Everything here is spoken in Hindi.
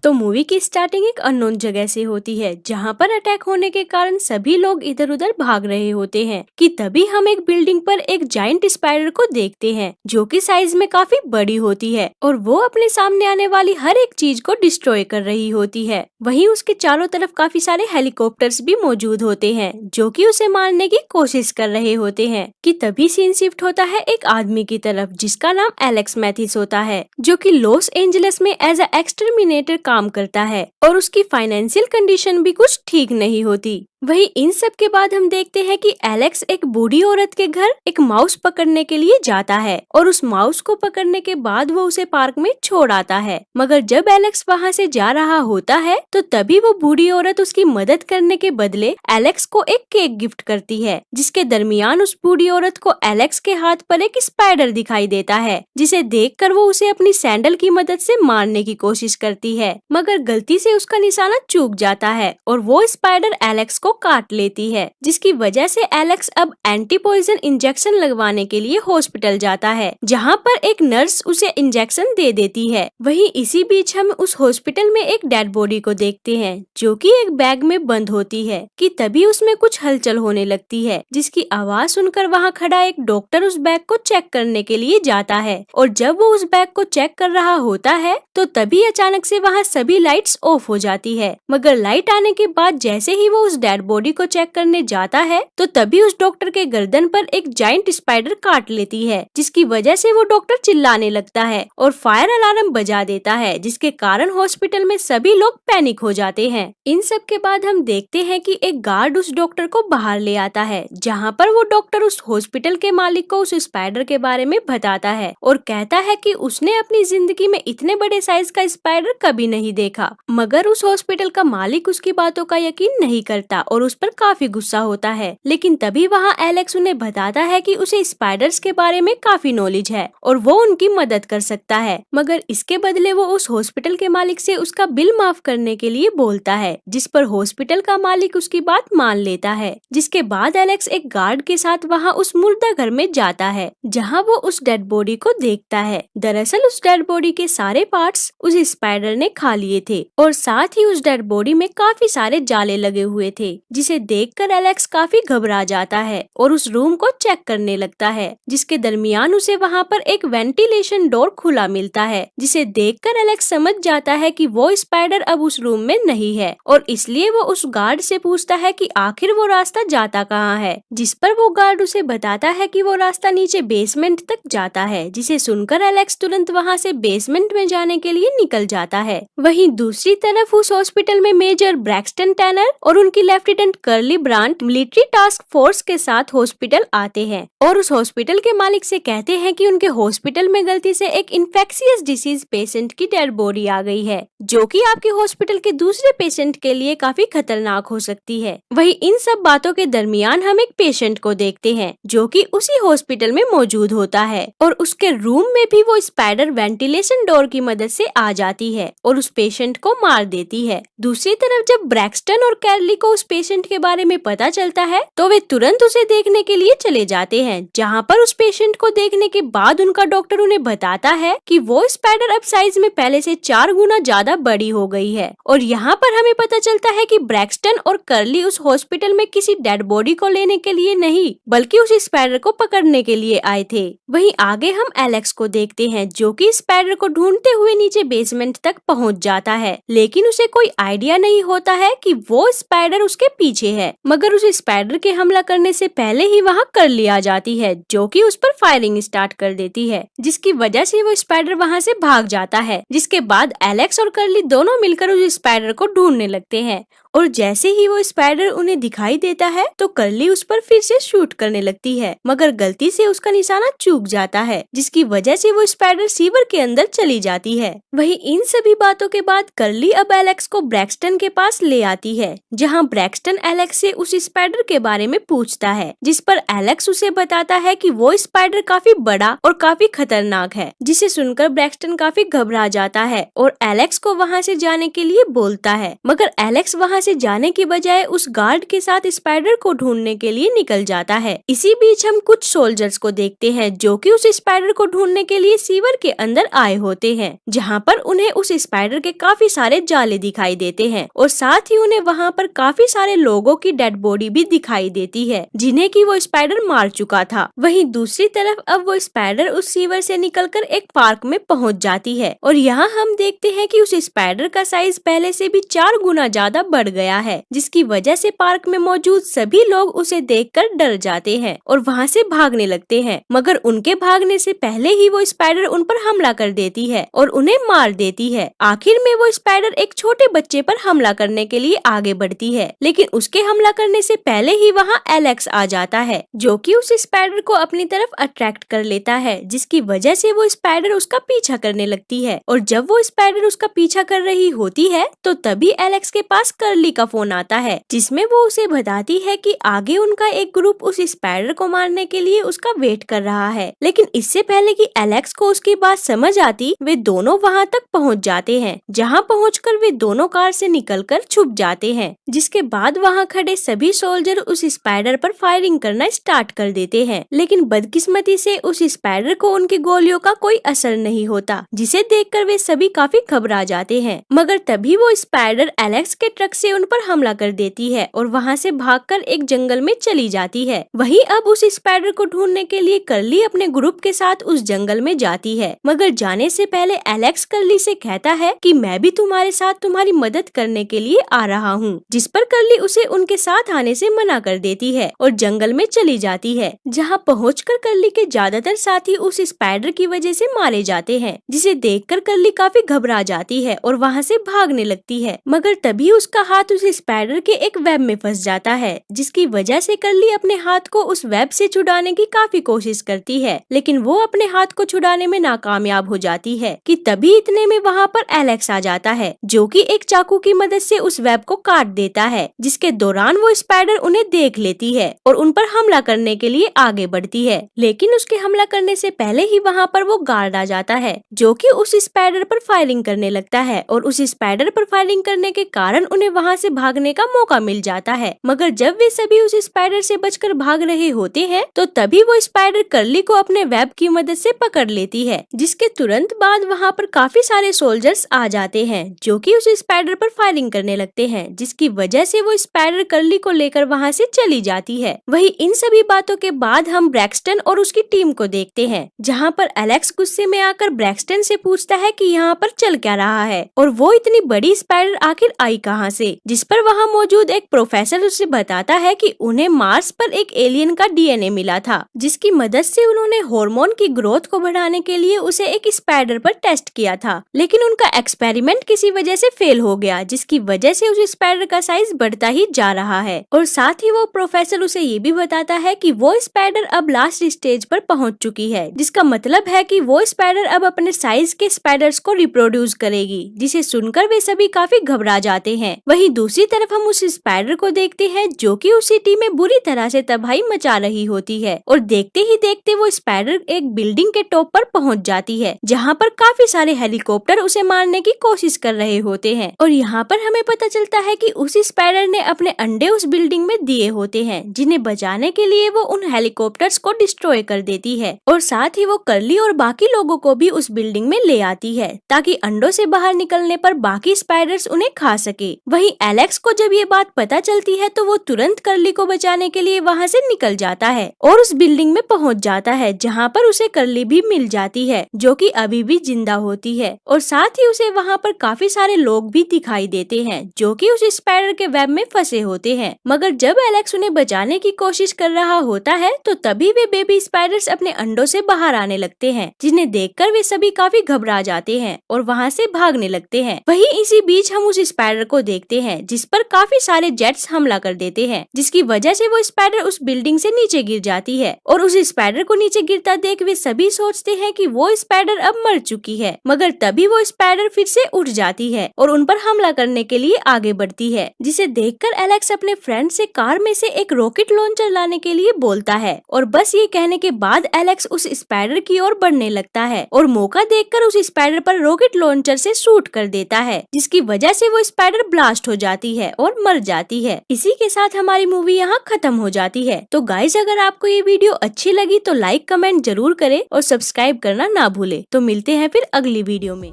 तो मूवी की स्टार्टिंग एक अननोन जगह से होती है जहाँ पर अटैक होने के कारण सभी लोग इधर उधर भाग रहे होते हैं कि तभी हम एक बिल्डिंग पर एक जाइंट स्पाइडर को देखते हैं जो कि साइज में काफी बड़ी होती है और वो अपने सामने आने वाली हर एक चीज को डिस्ट्रॉय कर रही होती है। वहीं उसके चारों तरफ काफी सारे हेलीकॉप्टर्स भी मौजूद होते हैं जो कि उसे मारने की कोशिश कर रहे होते हैं कि तभी सीन शिफ्ट होता है एक आदमी की तरफ जिसका नाम एलेक्स मैथिस होता है जो कि लॉस एंजलिस में एज अ एक्सटर्मिनेटर काम करता है और उसकी फाइनेंशियल कंडीशन भी कुछ ठीक नहीं होती। वहीं इन सब के बाद हम देखते हैं कि एलेक्स एक बूढ़ी औरत के घर एक माउस पकड़ने के लिए जाता है और उस माउस को पकड़ने के बाद वो उसे पार्क में छोड़ आता है। मगर जब एलेक्स वहाँ से जा रहा होता है तो तभी वो बूढ़ी औरत उसकी मदद करने के बदले एलेक्स को एक केक गिफ्ट करती है जिसके दरमियान उस बूढ़ी औरत को एलेक्स के हाथ पर एक स्पाइडर दिखाई देता है जिसे देखकर वो उसे अपनी सैंडल की मदद से मारने की कोशिश करती है मगर गलती से उसका निशाना चूक जाता है और वो स्पाइडर एलेक्स को काट लेती है जिसकी वजह से एलेक्स अब एंटी पॉइजन इंजेक्शन लगवाने के लिए हॉस्पिटल जाता है जहां पर एक नर्स उसे इंजेक्शन दे देती है। वहीं इसी बीच हम उस हॉस्पिटल में एक डेड बॉडी को देखते हैं जो कि एक बैग में बंद होती है कि तभी उसमें कुछ हलचल होने लगती है जिसकी आवाज सुनकर वहां खड़ा एक डॉक्टर उस बैग को चेक करने के लिए जाता है और जब वो उस बैग को चेक कर रहा होता है तो तभी अचानक से वहाँ सभी लाइट्स ऑफ हो जाती है मगर लाइट आने के बाद जैसे ही वो उस डेड बॉडी को चेक करने जाता है तो तभी उस डॉक्टर के गर्दन पर एक जाइंट स्पाइडर काट लेती है जिसकी वजह से वो डॉक्टर चिल्लाने लगता है और फायर अलार्म बजा देता है जिसके कारण हॉस्पिटल में सभी लोग पैनिक हो जाते हैं। इन सब के बाद हम देखते हैं कि एक गार्ड उस डॉक्टर को बाहर ले आता है जहाँ पर वो डॉक्टर उस हॉस्पिटल के मालिक को उस स्पाइडर के बारे में बताता है और कहता है कि उसने अपनी जिंदगी में इतने बड़े साइज का स्पाइडर कभी नहीं देखा मगर उस हॉस्पिटल का मालिक उसकी बातों का यकीन नहीं करता और उस पर काफी गुस्सा होता है। लेकिन तभी वहाँ एलेक्स उन्हें बताता है कि उसे स्पाइडर्स के बारे में काफी नॉलेज है और वो उनकी मदद कर सकता है मगर इसके बदले वो उस हॉस्पिटल के मालिक से उसका बिल माफ करने के लिए बोलता है जिस पर हॉस्पिटल का मालिक उसकी बात मान लेता है। जिसके बाद एलेक्स एक गार्ड के साथ वहाँ उस मुर्दा घर में जाता है जहाँ वो उस डेड बॉडी को देखता है। दरअसल उस डेड बॉडी के सारे पार्ट्स उस स्पाइडर ने खा लिए थे और साथ ही उस डेड बॉडी में काफी सारे जाले लगे हुए थे जिसे देखकर एलेक्स काफी घबरा जाता है और उस रूम को चेक करने लगता है जिसके दरमियान उसे वहाँ पर एक वेंटिलेशन डोर खुला मिलता है जिसे देखकर एलेक्स समझ जाता है कि वो स्पाइडर अब उस रूम में नहीं है और इसलिए वो उस गार्ड से पूछता है कि आखिर वो रास्ता जाता कहाँ है जिस पर वो गार्ड उसे बताता है कि वो रास्ता नीचे बेसमेंट तक जाता है जिसे सुनकर एलेक्स तुरंत वहाँ से बेसमेंट में जाने के लिए निकल जाता है। वहीं दूसरी तरफ उस हॉस्पिटल में मेजर ब्रैक्सटन टैनर और उनकी lieutenant Curly Brandt military task force के साथ हॉस्पिटल आते हैं और उस हॉस्पिटल के मालिक से कहते हैं कि उनके हॉस्पिटल में गलती से एक इन्फेक्शियस डिसीज पेशेंट की डेड बॉडी आ गई है जो कि आपके हॉस्पिटल के दूसरे पेशेंट के लिए काफी खतरनाक हो सकती है। वहीं इन सब बातों के दरमियान हम एक पेशेंट को देखते हैं जो कि उसी हॉस्पिटल में मौजूद होता है और उसके रूम में भी वो स्पाइडर वेंटिलेशन डोर की मदद से आ जाती है और उस पेशेंट को मार देती है। दूसरी तरफ जब ब्रैक्सटन और कैरली को उस पेशेंट के बारे में पता चलता है तो वे तुरंत उसे देखने के लिए चले जाते हैं जहाँ पर उस पेशेंट को देखने के बाद उनका डॉक्टर उन्हें बताता है कि वो स्पाइडर अब साइज में पहले से 4 गुना ज्यादा बड़ी हो गई है और यहाँ पर हमें पता चलता है कि ब्रैक्सटन और कर्ली उस हॉस्पिटल में किसी डेड बॉडी को लेने के लिए नहीं बल्कि उस स्पाइडर को पकड़ने के लिए आए थे। वहीं आगे हम एलेक्स को देखते हैं जो कि स्पाइडर को ढूंढते हुए नीचे बेसमेंट तक पहुंच जाता है लेकिन उसे कोई आइडिया नहीं होता है कि वो स्पाइडर उसके पीछे है मगर उस स्पाइडर के हमला करने से पहले ही वहाँ कर्ली आ जाती है जो कि उस पर फायरिंग स्टार्ट कर देती है जिसकी वजह से वो स्पाइडर वहाँ से भाग जाता है। जिसके बाद एलेक्स और कर्ली दोनों मिलकर उस स्पाइडर को ढूंढने लगते हैं और जैसे ही वो स्पाइडर उन्हें दिखाई देता है तो कर्ली उस पर फिर से शूट करने लगती है मगर गलती से उसका निशाना चूक जाता है जिसकी वजह से वो स्पाइडर सीवर के अंदर चली जाती है। वहीं इन सभी बातों के बाद कर्ली अब एलेक्स को ब्रैक्सटन के पास ले आती है जहां ब्रैक्सटन एलेक्स से उस स्पाइडर के बारे में पूछता है जिस पर एलेक्स उसे बताता है कि वो स्पाइडर काफी बड़ा और काफी खतरनाक है जिसे सुनकर ब्रैक्सटन काफी घबरा जाता है और एलेक्स को वहाँ से जाने के लिए बोलता है मगर एलेक्स वहाँ वहाँ से जाने की बजाय उस गार्ड के साथ स्पाइडर को ढूंढने के लिए निकल जाता है। इसी बीच हम कुछ सोल्जर्स को देखते हैं जो कि उस स्पाइडर को ढूंढने के लिए सीवर के अंदर आए होते हैं, जहाँ पर उन्हें उस स्पाइडर के काफी सारे जाले दिखाई देते हैं और साथ ही उन्हें वहाँ पर काफी सारे लोगों की डेड बॉडी भी दिखाई देती है जिन्हें कि वो स्पाइडर मार चुका था। वहीं दूसरी तरफ अब वो स्पाइडर उस सीवर से निकलकर एक पार्क में पहुँच जाती है और यहाँ हम देखते हैं कि उस स्पाइडर का साइज पहले से भी 4 गुना ज्यादा बढ़ गया है, जिसकी वजह से पार्क में मौजूद सभी लोग उसे देखकर डर जाते हैं और वहाँ से भागने लगते हैं। मगर उनके भागने से पहले ही वो स्पाइडर उन पर हमला कर देती है और उन्हें मार देती है। आखिर में वो स्पाइडर एक छोटे बच्चे पर हमला करने के लिए आगे बढ़ती है, लेकिन उसके हमला करने से पहले ही वहाँ एलेक्स आ जाता है जो कि उस स्पाइडर को अपनी तरफ अट्रैक्ट कर लेता है, जिसकी वजह से वो स्पाइडर उसका पीछा करने लगती है। और जब वो स्पाइडर उसका पीछा कर रही होती है तो तभी एलेक्स के पास कर्ली का फोन आता है, जिसमें वो उसे बताती है कि आगे उनका एक ग्रुप उस स्पाइडर को मारने के लिए उसका वेट कर रहा है। लेकिन इससे पहले कि एलेक्स को उसकी बात समझ आती, वे दोनों वहाँ तक पहुँच जाते हैं, जहाँ पहुँचकर वे दोनों कार से निकलकर छुप जाते हैं। जिसके बाद वहाँ खड़े सभी सोल्जर उस स्पाइडर पर फायरिंग करना स्टार्ट कर देते हैं, लेकिन बदकिस्मती से उस स्पाइडर को उनकी गोलियों का कोई असर नहीं होता, जिसे देखकर वे सभी काफी घबरा जाते हैं। मगर तभी वो स्पाइडर एलेक्स के ट्रक से उन पर हमला कर देती है और वहाँ से भागकर एक जंगल में चली जाती है। वहीं अब उस स्पाइडर को ढूंढने के लिए कर्ली अपने ग्रुप के साथ उस जंगल में जाती है, मगर जाने से पहले एलेक्स कर्ली से कहता है कि मैं भी तुम्हारे साथ तुम्हारी मदद करने के लिए आ रहा हूँ, जिस पर कर्ली उसे उनके साथ आने से मना कर देती है और जंगल में चली जाती है, जहाँ पहुंचकर कर्ली के ज्यादातर साथी उस स्पाइडर की वजह से मारे जाते हैं, जिसे देखकर कर्ली काफी घबरा जाती है और वहाँ से भागने लगती है। मगर तभी उसका हाथ उस स्पाइडर के एक वेब में फंस जाता है, जिसकी वजह से कर्ली अपने हाथ को उस वेब से छुड़ाने की काफी कोशिश करती है, लेकिन वो अपने हाथ को छुड़ाने में नाकामयाब हो जाती है कि तभी इतने में वहाँ पर एलेक्स आ जाता है, जो कि एक चाकू की मदद से उस वेब को काट देता है, जिसके दौरान वो स्पाइडर उन्हें देख लेती है और उन पर हमला करने के लिए आगे बढ़ती है। लेकिन उसके हमला करने से पहले ही वहाँ पर वो गार्ड आ जाता है, जो कि उस स्पाइडर पर फायरिंग करने लगता है और उस स्पाइडर पर फायरिंग करने के कारण उन्हें वहाँ से भागने का मौका मिल जाता है। मगर जब वे सभी उस स्पाइडर से बचकर भाग रहे होते हैं तो तभी वो स्पाइडर कर्ली को अपने वेब की मदद से पकड़ लेती है, जिसके तुरंत बाद वहाँ पर काफी सारे सोल्जर्स आ जाते हैं जो कि उस स्पाइडर पर फायरिंग करने लगते हैं, जिसकी वजह से वो स्पाइडर कर्ली को लेकर वहाँ से चली जाती है। वही इन सभी बातों के बाद हम ब्रैक्सटन और उसकी टीम को देखते हैं, जहाँ पर एलेक्स गुस्से में आकर ब्रैक्सटन से पूछता है कि यहाँ पर चल क्या रहा है और वो इतनी बड़ी स्पाइडर आखिर आई कहाँ से, जिस पर वहाँ मौजूद एक प्रोफेसर उसे बताता है कि उन्हें मार्स पर एक एलियन का डीएनए मिला था, जिसकी मदद से उन्होंने हार्मोन की ग्रोथ को बढ़ाने के लिए उसे एक स्पाइडर पर टेस्ट किया था, लेकिन उनका एक्सपेरिमेंट किसी वजह से फेल हो गया, जिसकी वजह से उस स्पाइडर का साइज बढ़ता ही जा रहा है। और साथ ही वो प्रोफेसर उसे ये भी बताता है कि वो स्पाइडर अब लास्ट स्टेज पर पहुंच चुकी है, जिसका मतलब है कि वो स्पाइडर अब अपने साइज के स्पाइडर्स को रिप्रोड्यूस करेगी, जिसे सुनकर वे सभी काफी घबरा जाते हैं। वहीं दूसरी तरफ हम उस स्पाइडर को देखते हैं जो कि उस सिटी में बुरी तरह से तबाही मचा रही होती है और देखते ही देखते वो स्पाइडर एक बिल्डिंग के टॉप पर पहुंच जाती है, जहां पर काफी सारे हेलीकॉप्टर उसे मारने की कोशिश कर रहे होते हैं। और यहाँ पर हमें पता चलता है कि उस स्पाइडर ने अपने अंडे उस बिल्डिंग में दिए होते हैं, जिन्हें बचाने के लिए वो उन हेलीकॉप्टर्स को डिस्ट्रॉय कर देती है और साथ ही वो कर्ली और बाकी लोगों को भी उस बिल्डिंग में ले आती है ताकि अंडों से बाहर निकलने पर बाकी स्पाइडर्स उन्हें खा सके। वहीं एलेक्स को जब ये बात पता चलती है तो वो तुरंत कर्ली को बचाने के लिए वहाँ से निकल जाता है और उस बिल्डिंग में पहुँच जाता है, जहाँ पर उसे कर्ली भी मिल जाती है जो कि अभी भी जिंदा होती है और साथ ही उसे वहाँ पर काफी सारे लोग भी दिखाई देते हैं जो कि उस स्पाइडर के वेब में फंसे होते हैं। मगर जब एलेक्स उन्हें बचाने की कोशिश कर रहा होता है तो तभी वे बेबी स्पाइडर्स अपने अंडों से बाहर आने लगते हैं, जिन्हें देखकर वे सभी काफी घबरा जाते हैं और वहाँ से भागने लगते हैं। वहीं इसी बीच हम उस स्पाइडर को देखते हैं जिस पर काफी सारे जेट्स हमला कर देते हैं, जिसकी वजह से वो स्पाइडर उस बिल्डिंग से नीचे गिर जाती है और उस स्पाइडर को नीचे गिरता देख वे सभी सोचते हैं कि वो स्पाइडर अब मर चुकी है। मगर तभी वो स्पाइडर फिर से उठ जाती है और उन पर हमला करने के लिए आगे बढ़ती है, जिसे देखकर एलेक्स अपने फ्रेंड से कार में से एक रॉकेट लॉन्चर लाने के लिए बोलता है और बस ये कहने के बाद एलेक्स उस स्पाइडर की ओर बढ़ने लगता है और मौका देखकर उस स्पाइडर पर रॉकेट लॉन्चर से शूट कर देता है, जिसकी वजह से वो स्पाइडर ब्लास्ट हो जाती है और मर जाती है। इसी के साथ हमारी मूवी यहाँ खत्म हो जाती है। तो गाइस, अगर आपको ये वीडियो अच्छी लगी तो लाइक कमेंट जरूर करें और सब्सक्राइब करना ना भूले। तो मिलते हैं फिर अगली वीडियो में।